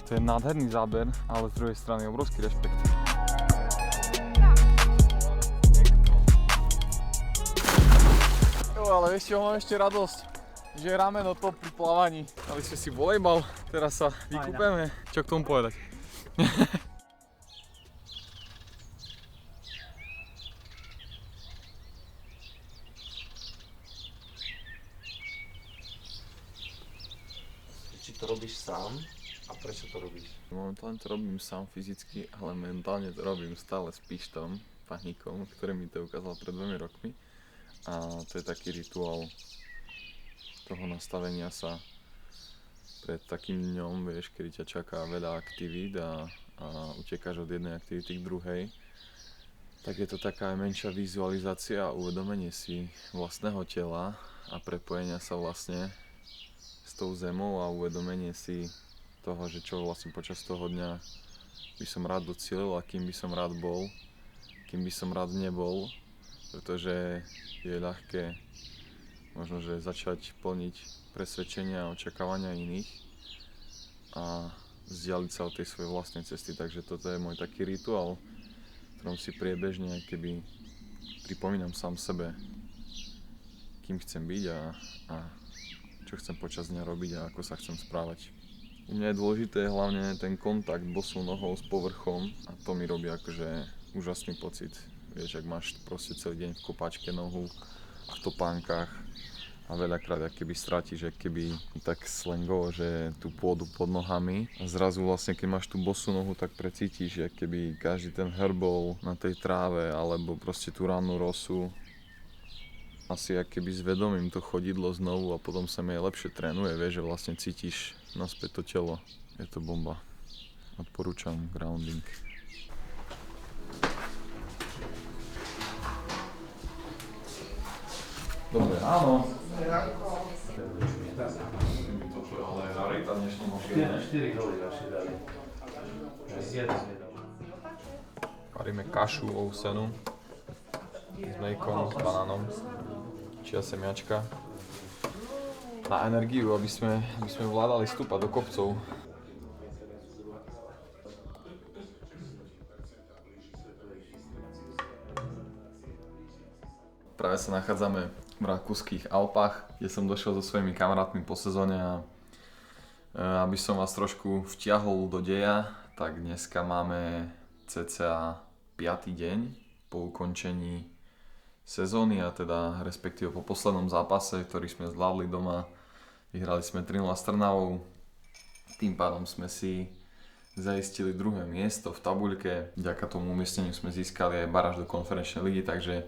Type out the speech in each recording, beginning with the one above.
To je nádherný záber, ale z druhej strany obrovský rešpekt. Jo, ale vieš čo, mám ešte radosť, že je rameno top pri plávaní. Dali sme si volejbal, teraz sa vykúpeme. Čo k tomu povedať? Či to robíš sám a prečo to robíš? Momentálne to robím sám fyzicky, ale mentálne to robím stále s Pištom, Pahníkom, ktorý mi to ukázal pred 2 rokmi. A to je taký rituál toho nastavenia sa pred takým dňom, vieš, kedy ťa čaká veľa aktivít a utekáš od jednej aktivity k druhej. Tak je to taká aj menšia vizualizácia a uvedomenie si vlastného tela a prepojenia sa vlastne s tou zemou a uvedomenie si toho, že čo vlastne počas toho dňa by som rád docielil a kým by som rád bol, kým by som rád nebol, pretože je ľahké možno, že začať plniť presvedčenia a očakávania iných a vzdialiť sa od tej svojej vlastnej cesty, takže toto je môj taký rituál, v ktorom si priebežne keby pripomínam sám sebe, kým chcem byť a čo chcem počas dňa robiť a ako sa chcem správať. U mňa je dôležité hlavne ten kontakt bosou nohou s povrchom a to mi robí akože úžasný pocit. Vieš, ak máš proste celý deň v kopačke nohu v topánkach a veľakrát keby stratíš keby tak slangovo, že tú pôdu pod nohami a zrazu vlastne keď máš tú bosú nohu, tak precítiš keby každý ten herbol na tej tráve alebo proste tú rannú rosu. Asi keby zvedomím to chodidlo znovu a potom sa mi aj lepšie trénuje, vieš, že vlastne cítiš naspäť to telo. Je to bomba. Odporúčam grounding. Dobre ráno. Ale rarita dnešný mobil. 4 góly naši dali. Varíme kašu ovsenú s mejkom, s banánom, čia semiačka. Na energiu, aby sme vládali stúpať do kopcov. Práve sa nachádzame v rakúskych Alpách, kde som došiel so svojimi kamarátmi po sezóne a aby som vás trošku vtiahol do deja, tak dneska máme cca 5. deň po ukončení sezóny a teda respektíve po poslednom zápase, ktorý sme zvládli doma. Vyhrali sme 3-0 s Trnavou, tým pádom sme si zaistili 2. miesto v tabuľke. Vďaka tomu umiestneniu sme získali aj baráž do konferenčnej ligy, takže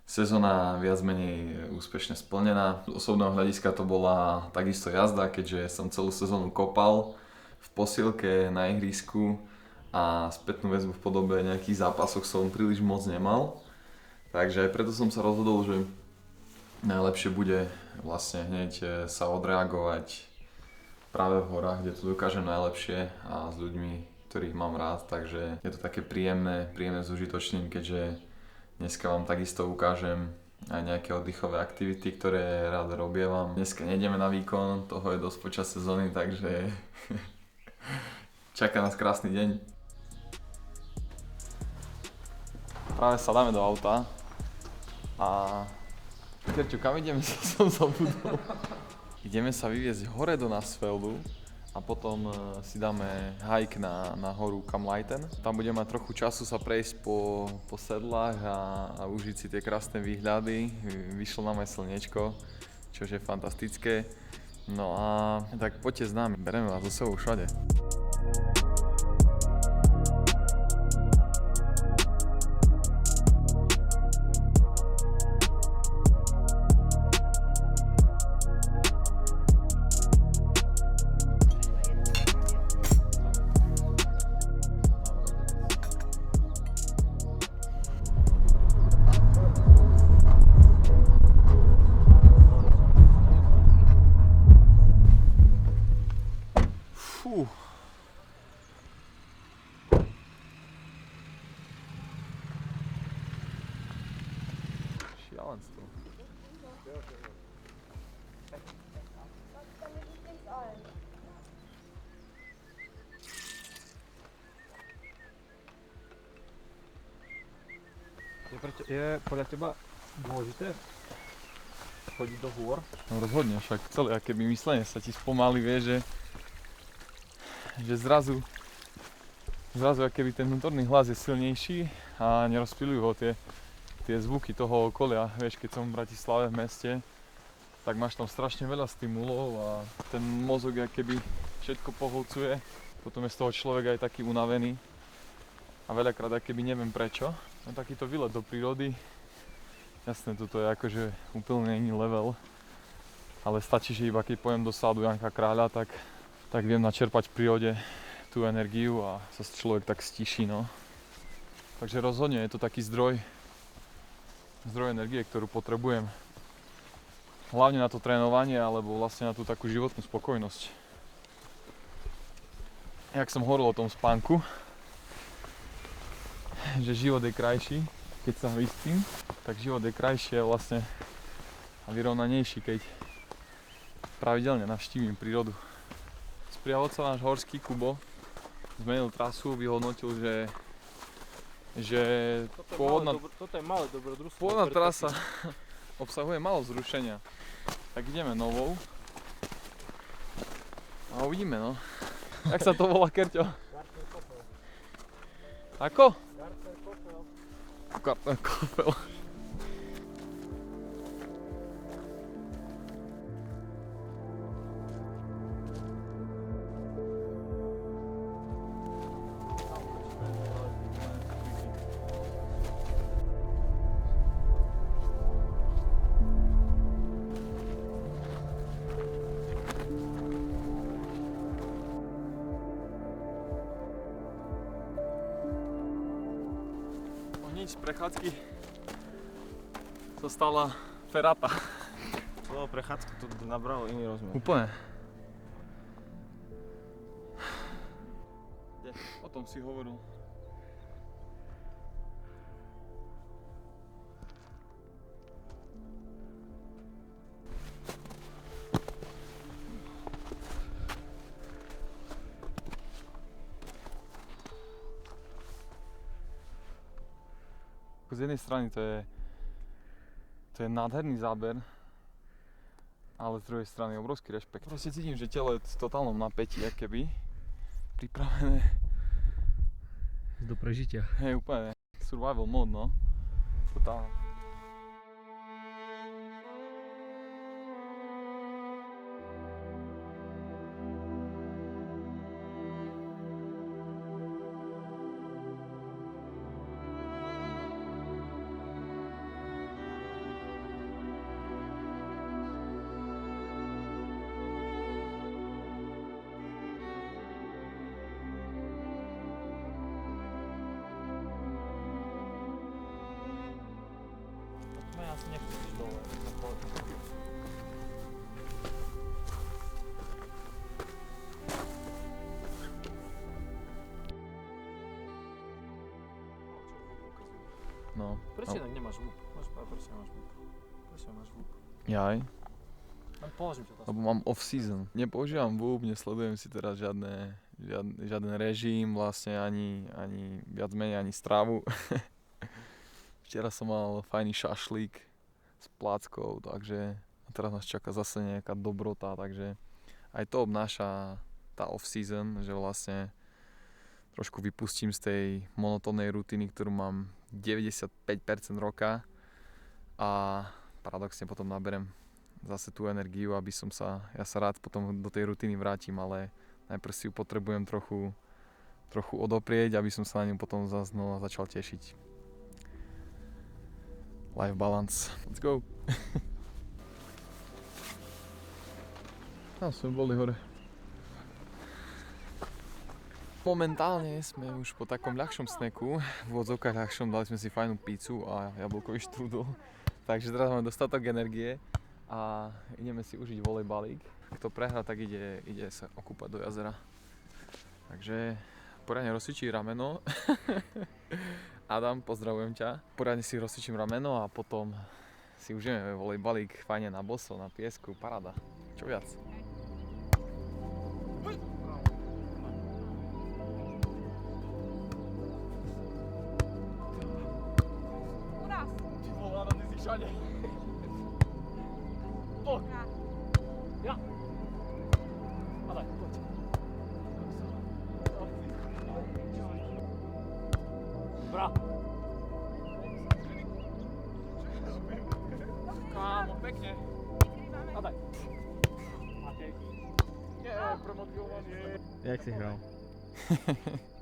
sezóna viac menej úspešne splnená. Z osobného hľadiska to bola takisto jazda, keďže som celú sezónu kopal v posilke na ihrisku a spätnú väzbu v podobe nejakých zápasov som príliš moc nemal. Takže aj preto som sa rozhodol, že najlepšie bude vlastne hneď sa odreagovať práve v horách, kde to dokážem najlepšie a s ľuďmi, ktorých mám rád, takže je to také príjemné s užitočným, keďže dneska vám takisto ukážem aj nejaké oddychové aktivity, ktoré rád robievam. Dneska nejdeme na výkon, toho je dosť počas sezóny, takže čaká nás krásny deň. Práve sa dáme do auta a Kerčo, kam ideme, som zabudol. Ideme sa vyviezť hore do Nassfeldu a potom si dáme hike na horu Kamleiten. Tam budeme mať trochu času sa prejsť po sedlách a užiť si tie krásne výhľady. Vyšlo nám aj slniečko, čo je fantastické. No a tak poďte s nami, bereme vás so sebou všade. Šialenstvo. Je podľa teba dôležité chodiť do hôr? No rozhodne, však celé akéby myslenie sa ti spomalí, vieš, že zrazu akéby ten vnútorný hlas je silnejší a nerozptýľujú ho tie zvuky toho okolia. Vieš, keď som v Bratislave v meste, tak máš tam strašne veľa stimulov a ten mozog akéby všetko pohlcuje. Potom je z toho človek aj taký unavený a veľakrát akéby neviem prečo. No takýto výlet do prírody, jasné, toto je akože úplne iný level, ale stačí, že iba keď pojem do sádu Janka Kráľa, tak viem načerpať v prírode tú energiu a sa človek tak stíši, no. Takže rozhodne je to taký zdroj energie, ktorú potrebujem. Hlavne na to trénovanie, alebo vlastne na tú takú životnú spokojnosť. Jak som hovoril o tom spánku, že život je krajší, keď sa vyspím, tak život je krajší vlastne a vyrovnanejší, keď pravidelne navštívim prírodu. Sprievodca náš horský Kubo zmenil trasu, vyhodnotil, že Toto je malé dobrodružstvo. pôvodná trasa obsahuje málo zrušenia. Tak ideme novou a uvidíme, no. Jak sa to volá, Kerťo? Ako? Garten Kopel. Z prechádzky sa stala ferata. Slovo prechádzka to nabralo iný rozmer. Úplne. O tom si hovoril. Z jednej strany to je nádherný záber, ale z druhej strany obrovský rešpekt. Proste cítim, že telo je v totálnom napätí, akéby pripravené Do prežitia. Hej, úplne survival mode, no. Totálne. Asi nechceš dole. No. Prečo inak nemáš VUP? Môžeš povedať, prečo nemáš VUP? Prečo nemáš VUP? Jaj. Len položím ťa Lebo mám off-season. Nepoužívam VUP, nesledujem si teraz žiaden režim, vlastne ani viac menej ani stravu. Včera som mal fajný šašlík s pláckou, takže a teraz nás čaká zase nejaká dobrota, takže aj to obnáša tá off-season, že vlastne trošku vypustím z tej monotónnej rutiny, ktorú mám 95% roka a paradoxne potom naberem zase tú energiu, aby ja sa rád potom do tej rutiny vrátim, ale najprv si ju potrebujem trochu odoprieť, aby som sa na ňu potom zase znova začal tešiť. Life balance. Let's go. Tam sme boli hore. Momentálne sme už po takom ľahšom sneku, v odzovkách ľahšom, dali sme si fajnú pizzu a jablkový štrúdl. Takže teraz máme dostatok energie a ideme si užiť volejbalík. Kto prehrá, tak ide sa okúpať do jazera. Takže poriadne rozcvičí rameno. Adam, pozdravujem ťa. Poriadne si rozcvičím rameno a potom si užijeme volejbalík fajne na boso, na piesku, paráda. Čo viac? všade. Poď. Ja. Padaj, poď. Bra. Kámo, pekne. Padaj. Nie, premotivovaný. Jak si hral?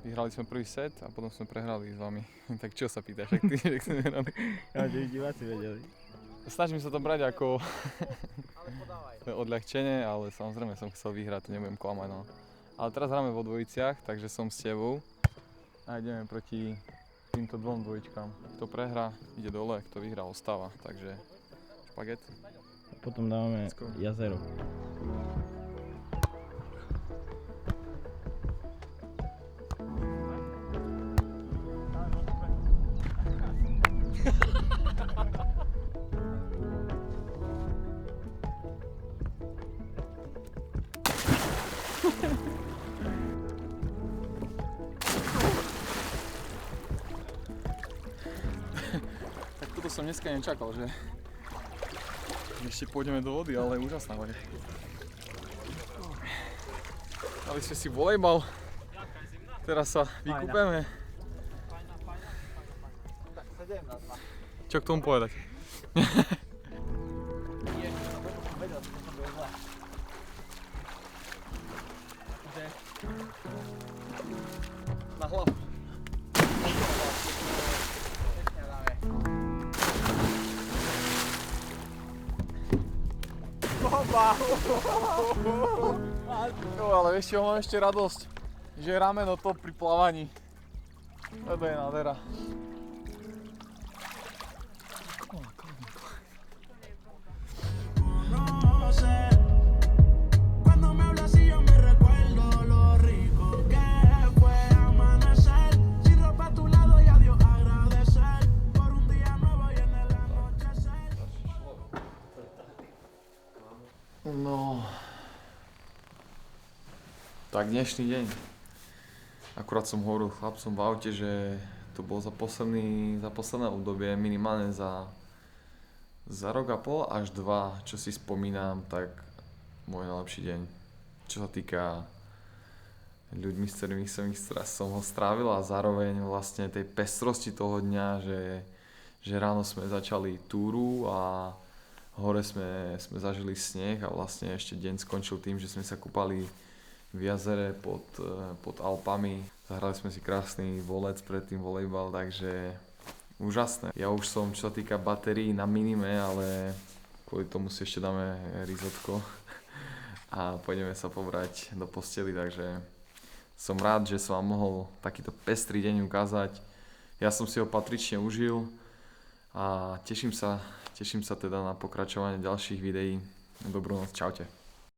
Vyhrali sme prvý set a potom sme prehrali s vami. Tak čo sa pýtaš, ak ty nehrali? Ja, že diváci vedeli. Snažím sa to brať ako odľahčenie, ale samozrejme som chcel vyhrať, nebudem klamať. No. Ale teraz hráme vo dvojiciach, takže som s tebou a ideme proti týmto dvom dvojičkám. Kto prehrá, ide dole, kto vyhrá, ostáva. Takže špaget. A potom dávame Let's go. jazero. Tak toto som dneska nečakal, že ešte pôjdeme do vody, ale úžasná voda. Dali sme si volejbal, teraz sa vykúpeme. Čo k tomu povedať? Na hlavu. No ale vieš čo, mám ešte radosť, že je rameno top pri plávaní. To je nádhera. Cuando me hablas y yo me recuerdo lo rico que fue amanecer sin ropa a tu lado y a Dios agradecer por un día nuevo y en el anochecer. No. Tak dnešný deň. Akurát som hovoril chlapcom v aute, že to bolo za posledné obdobie, minimálne za rok a pol až 2, čo si spomínam, tak môj najlepší deň. Čo sa týka ľuďmi, s ktorými som ho strávil a zároveň vlastne tej pestrosti toho dňa, že ráno sme začali túru a hore sme zažili sneh a vlastne ešte deň skončil tým, že sme sa kúpali v jazere pod Alpami. Zahrali sme si krásny volec, predtým volejbal, takže úžasné. Ja už som, čo sa týka batérií, na minime, ale kvôli tomu si ešte dáme risotko a pôjdeme sa pobrať do posteli, takže som rád, že som vám mohol takýto pestrý deň ukázať. Ja som si ho patrične užil a teším sa teda na pokračovanie ďalších videí. Dobrú noc, čaute.